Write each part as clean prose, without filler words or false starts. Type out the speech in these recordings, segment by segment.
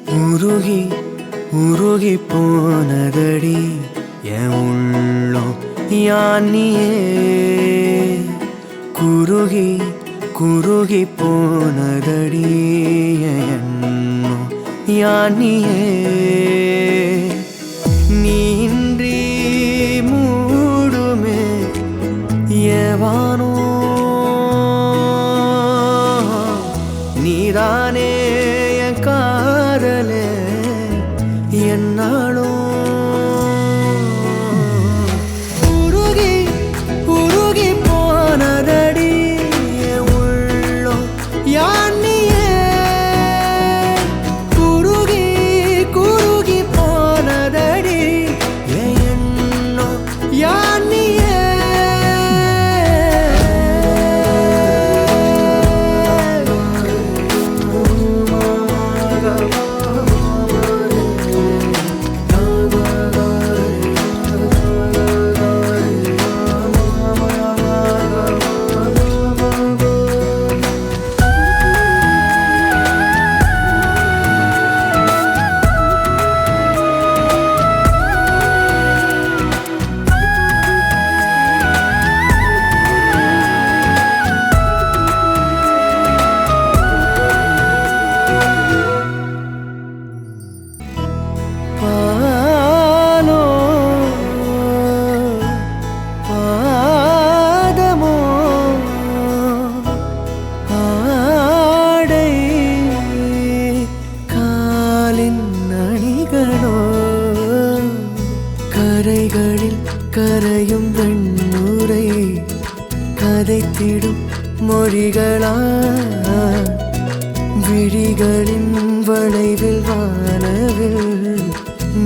உருகி உருகி போனதடி என் உள்ளம் யானியே குருகி குருகி போனதடி என் எண்ணம் யானியே நீன்றி மூடுமே ஏவானோ நீதானே என் காதலே என்னாலும் உருகி உருகி போனதடி என் உள்ளம் யானியே குருகி குருகி போனதடி என் எண்ணம் யானியே பாலோ பாதமோ ஆடை காலின் அணிகளோ கரைகளில் கரையும் வெண்ணுரை கதைத்திடும் மொழிகளா விழிகளின் வளைவில் வானவில்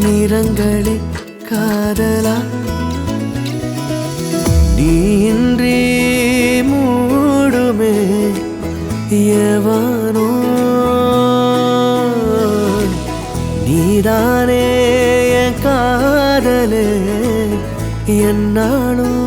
நிறங்களில் காதலா நீன்றி மூடுமே எவனோ நீதானே என் காதலே என்னாலும்